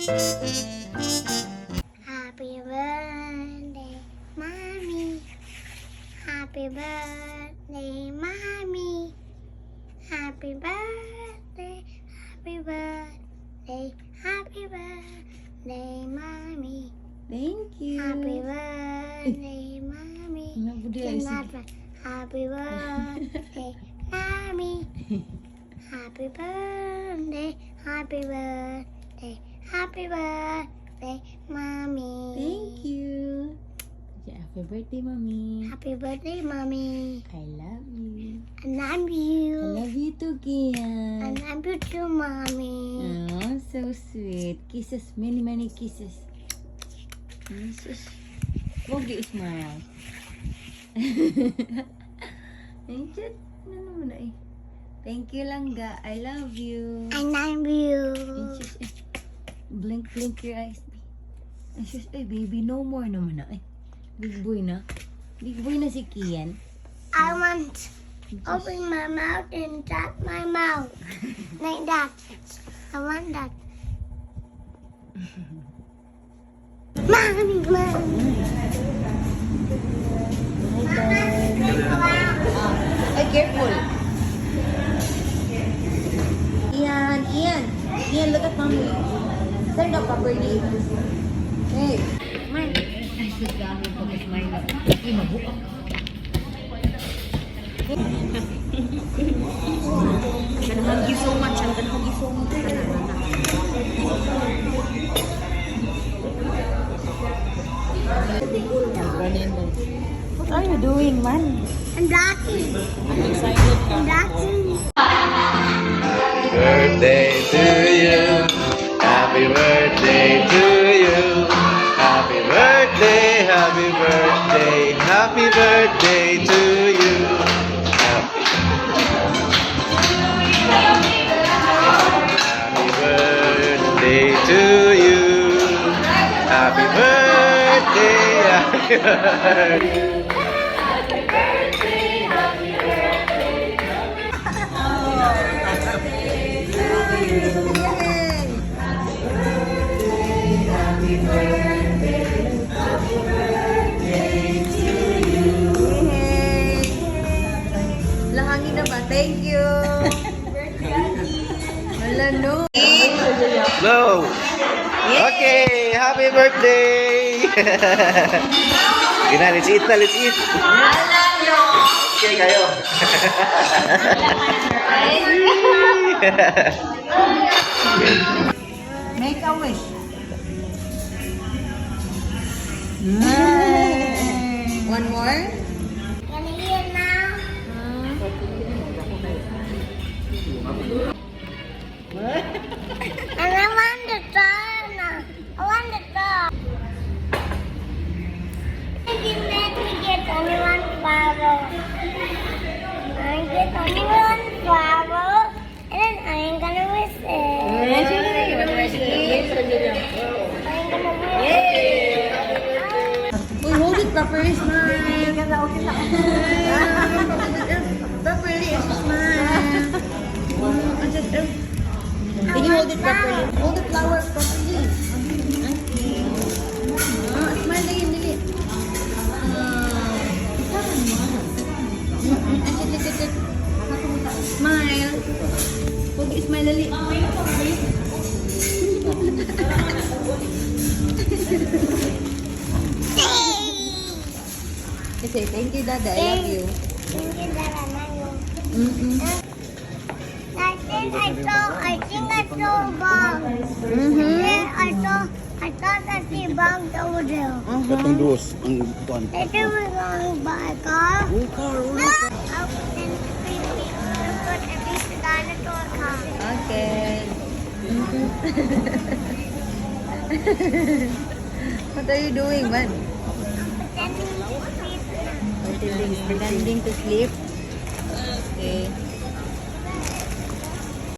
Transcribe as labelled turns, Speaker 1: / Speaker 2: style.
Speaker 1: Happy birthday, mommy. Happy birthday, mommy. Happy birthday, happy birthday, happy birthday, mommy.
Speaker 2: Thank you.
Speaker 1: Happy birthday, mommy. Happy birthday, mommy. Happy birthday, happy birthday, happy birthday, mommy.
Speaker 2: Thank you. Happy birthday, mommy.
Speaker 1: Happy birthday, mommy.
Speaker 2: I love you.
Speaker 1: I love you.
Speaker 2: I love you too, Kian.
Speaker 1: I love you too, mommy.
Speaker 2: Oh, so sweet. Kisses, many, many kisses. Kisses. Pogi smile. Thank you. Ano mo na eh. Thank you lang, ga. I love you.
Speaker 1: I love you.
Speaker 2: Blink, blink your eyes. Ay, sus, ay, baby, no more naman na. Ay, big boy na. Big boy na si Kian.
Speaker 1: I want open my mouth and tap my mouth. Like that. I want that. Mommy, mommy.
Speaker 2: Ay, careful. Ian, look at mommy. Stand up properly. Hey, smile. Ay, sus, dami pag-smile. Ay, mabuka. Hug you so much. I'm gonna hug you so much. What are you doing, man?
Speaker 1: I'm dancing. I'm dancing.
Speaker 3: Birthday to you. Happy birthday to you. Happy birthday, happy birthday, happy birthday to you. Happy birthday to you. Happy birthday, happy birthday.
Speaker 2: Lahangin na ba? Thank you. Wala, no.
Speaker 3: No. Okay, happy birthday. Let's eat na, let's eat. Okay, kayo.
Speaker 2: Make a wish. One more?
Speaker 1: Can you hear now? And I want the turn. I want the turn. I didn't let me get only one flower. I get only one flower. And then I'm gonna wish it. I'm gonna wish it.
Speaker 2: Uy, hold it properly, smile. Properly, smile. Can you hold it properly? Hold the flower properly. Okay. Smile lagi, dili. Smile. Pogi smile dali. Kasi thank you, Dada. I love you.
Speaker 1: Thank you, Dada. I love you.
Speaker 2: Mm-mm.
Speaker 1: I think I saw a bomb. Then I thought that the bomb over there.
Speaker 3: Katong duos ang kuan.
Speaker 1: Later we're going by car.
Speaker 3: Car.
Speaker 1: No! I'll put in the creepy. I'll put at least the dinosaur car.
Speaker 2: Okay. What are you doing, man?
Speaker 1: Pretending to sleep now.
Speaker 2: Pretending to sleep. Okay.